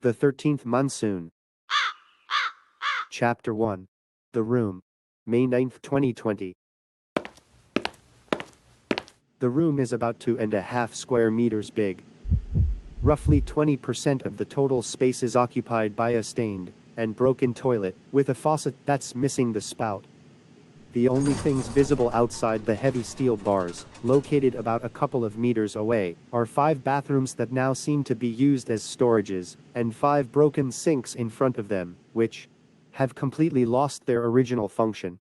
The 13th Monsoon. Chapter 1. The Room. May 9, 2020. The room is about 2.5 square meters big. Roughly 20% of the total space is occupied by a stained and broken toilet, with a faucet that's missing the spout. The only things visible outside the heavy steel bars, located about a couple of meters away, are 5 bathrooms that now seem to be used as storages, and 5 broken sinks in front of them, which have completely lost their original function.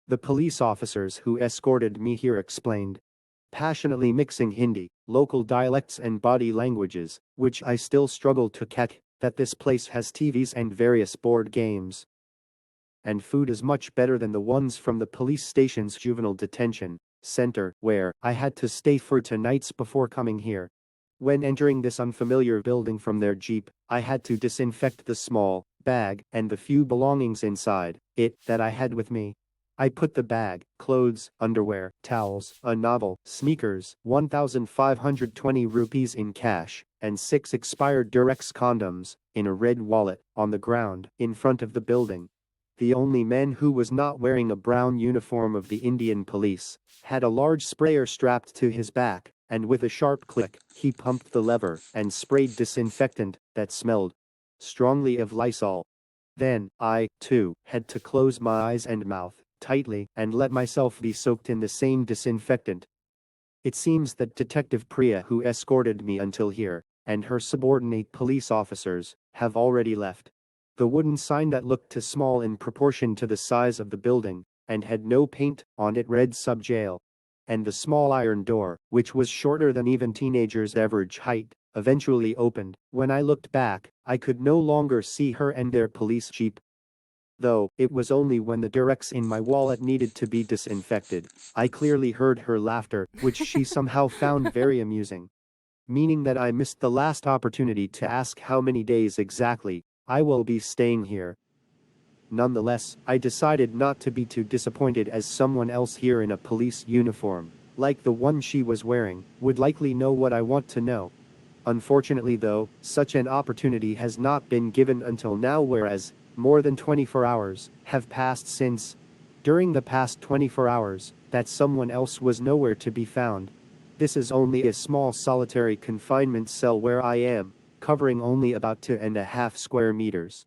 The police officers who escorted me here explained, passionately mixing Hindi, local dialects and body languages, which I still struggle to catch, that this place has TVs and various board games. And food is much better than the ones from the police station's juvenile detention center, where I had to stay for 2 nights before coming here. When entering this unfamiliar building from their jeep, I had to disinfect the small bag and the few belongings inside it that I had with me. I put the bag, clothes, underwear, towels, a novel, sneakers, 1,520 rupees in cash, and 6 expired Durex condoms, in a red wallet, on the ground, in front of the building. The only man who was not wearing a brown uniform of the Indian police had a large sprayer strapped to his back, and with a sharp click, he pumped the lever and sprayed disinfectant that smelled strongly of Lysol. Then, I, too, had to close my eyes and mouth tightly and let myself be soaked in the same disinfectant. It seems that Detective Priya, who escorted me until here, and her subordinate police officers, have already left. The wooden sign that looked too small in proportion to the size of the building, and had no paint on it, read sub-jail. And the small iron door, which was shorter than even teenagers' average height, eventually opened. When I looked back, I could no longer see her and their police jeep. Though, it was only when the Durex in my wallet needed to be disinfected. I clearly heard her laughter, which she somehow found very amusing. Meaning that I missed the last opportunity to ask how many days exactly I will be staying here. Nonetheless, I decided not to be too disappointed, as someone else here in a police uniform, like the one she was wearing, would likely know what I want to know. Unfortunately though, such an opportunity has not been given until now, whereas more than 24 hours have passed since. During the past 24 hours, that someone else was nowhere to be found. This is only a small solitary confinement cell where I am, covering only about 2.5 square meters.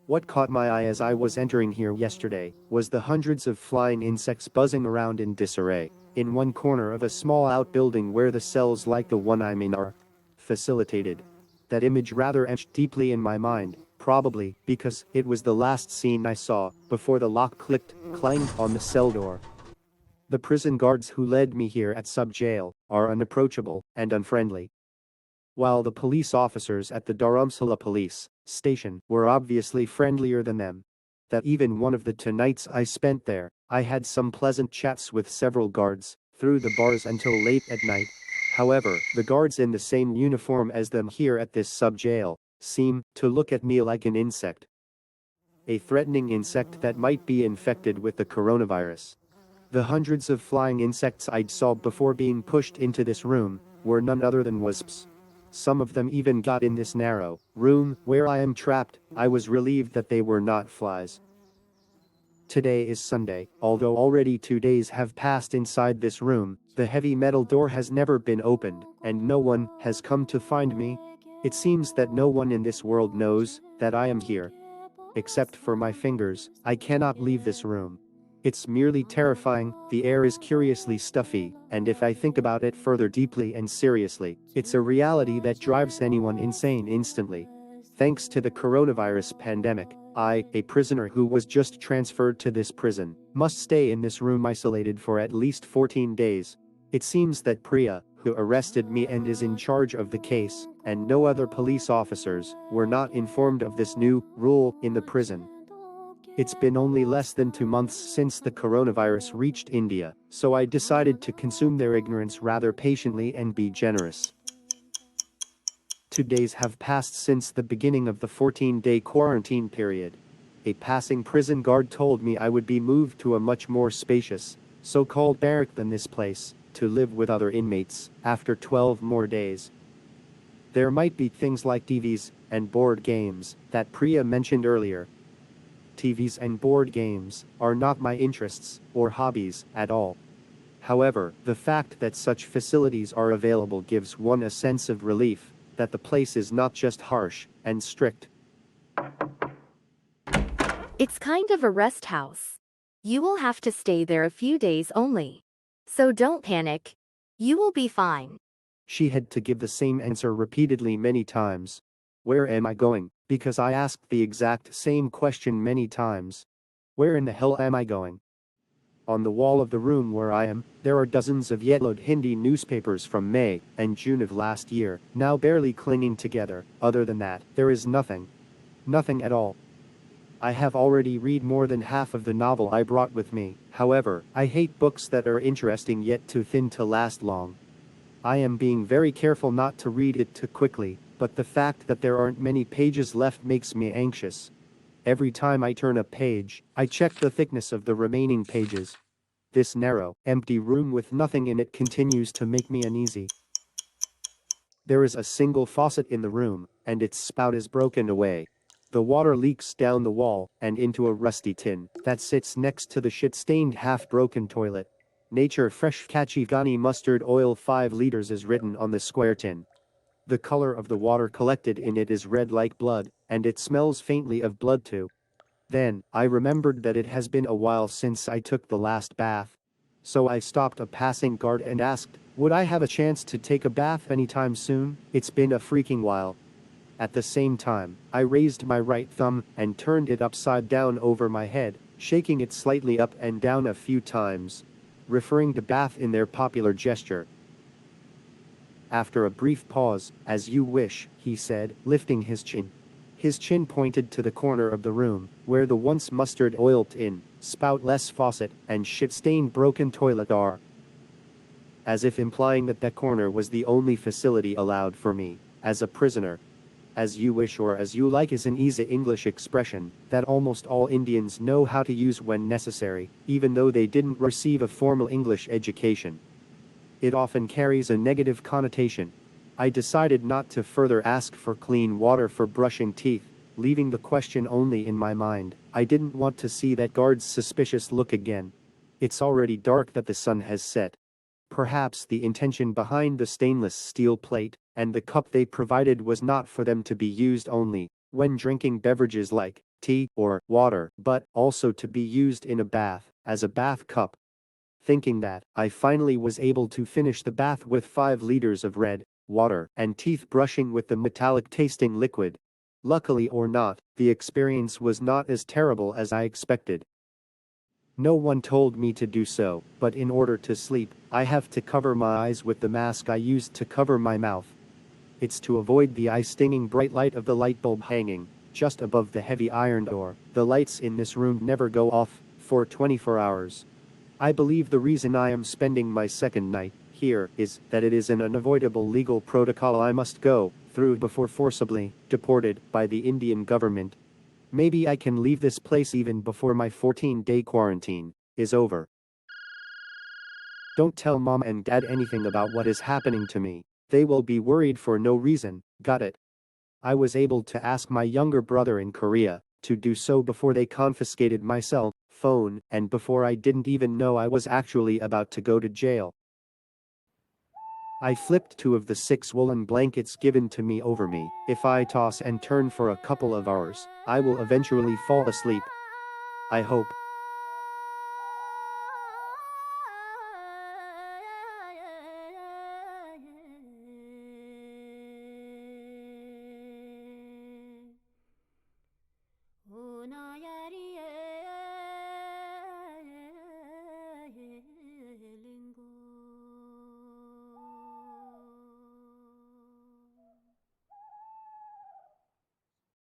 What caught my eye as I was entering here yesterday was the hundreds of flying insects buzzing around in disarray, in one corner of a small outbuilding where the cells like the one I'm in are facilitated. That image rather etched deeply in my mind, probably because it was the last scene I saw before the lock clicked, clanged on the cell door. The prison guards who led me here at sub-jail are unapproachable and unfriendly, while the police officers at the Dharamsala police station were obviously friendlier than them. That even one of the 2 nights I spent there, I had some pleasant chats with several guards through the bars until late at night. However, the guards in the same uniform as them here at this sub-jail seem to look at me like an insect. A threatening insect that might be infected with the coronavirus. The hundreds of flying insects I'd saw before being pushed into this room were none other than wasps. Some of them even got in this narrow room where I am trapped. I was relieved that they were not flies. Today is Sunday, although already 2 days have passed inside this room. The heavy metal door has never been opened, and no one has come to find me. It seems that no one in this world knows that I am here. Except for my fingers, I cannot leave this room. It's merely terrifying. The air is curiously stuffy, and if I think about it further deeply and seriously, it's a reality that drives anyone insane instantly. Thanks to the coronavirus pandemic, I, a prisoner who was just transferred to this prison, must stay in this room isolated for at least 14 days. It seems that Priya, who arrested me and is in charge of the case, and no other police officers, were not informed of this new rule in the prison. It's been only less than 2 months since the coronavirus reached India, so I decided to consume their ignorance rather patiently and be generous. 2 days have passed since the beginning of the 14-day quarantine period. A passing prison guard told me I would be moved to a much more spacious, so-called barrack than this place, to live with other inmates, after 12 more days. There might be things like TVs and board games that Priya mentioned earlier. TVs and board games are not my interests or hobbies at all. However, the fact that such facilities are available gives one a sense of relief that the place is not just harsh and strict. It's kind of a rest house. You will have to stay there a few days only. So don't panic. You will be fine. She had to give the same answer repeatedly many times. Where am I going? Because I asked the exact same question many times. Where in the hell am I going? On the wall of the room where I am, there are dozens of yellowed Hindi newspapers from May and June of last year, now barely clinging together. Other than that, there is nothing. Nothing at all. I have already read more than half of the novel I brought with me. However, I hate books that are interesting yet too thin to last long. I am being very careful not to read it too quickly, but the fact that there aren't many pages left makes me anxious. Every time I turn a page, I check the thickness of the remaining pages. This narrow, empty room with nothing in it continues to make me uneasy. There is a single faucet in the room, and its spout is broken away. The water leaks down the wall and into a rusty tin that sits next to the shit-stained half-broken toilet. Nature Fresh Kachi Ghani Mustard Oil 5 liters is written on the square tin. The color of the water collected in it is red like blood, and it smells faintly of blood too. Then, I remembered that it has been a while since I took the last bath. So I stopped a passing guard and asked, would I have a chance to take a bath anytime soon? It's been a freaking while. At the same time, I raised my right thumb and turned it upside down over my head, shaking it slightly up and down a few times, referring to bath in their popular gesture. After a brief pause, as you wish, he said, lifting his chin. His chin pointed to the corner of the room, where the once mustard oil tin, spout-less faucet, and shit-stained broken toilet are. As if implying that that corner was the only facility allowed for me, as a prisoner. As you wish or as you like is an easy English expression that almost all Indians know how to use when necessary, even though they didn't receive a formal English education. It often carries a negative connotation. I decided not to further ask for clean water for brushing teeth, leaving the question only in my mind. I didn't want to see that guard's suspicious look again. It's already dark that the sun has set. Perhaps the intention behind the stainless steel plate and the cup they provided was not for them to be used only when drinking beverages like tea or water, but also to be used in a bath, as a bath cup. Thinking that, I finally was able to finish the bath with 5 liters of red water and teeth brushing with the metallic-tasting liquid. Luckily or not, the experience was not as terrible as I expected. No one told me to do so, but in order to sleep, I have to cover my eyes with the mask I used to cover my mouth. It's to avoid the eye-stinging bright light of the light bulb hanging just above the heavy iron door. The lights in this room never go off for 24 hours. I believe the reason I am spending my second night here is that it is an unavoidable legal protocol I must go through before forcibly deported by the Indian government. Maybe I can leave this place even before my 14-day quarantine is over. Don't tell Mom and Dad anything about what is happening to me. They will be worried for no reason, got it? I was able to ask my younger brother in Korea to do so before they confiscated my cell phone and before I didn't even know I was actually about to go to jail. I flipped 2 of the 6 woolen blankets given to me over me. If I toss and turn for a couple of hours, I will eventually fall asleep. I hope.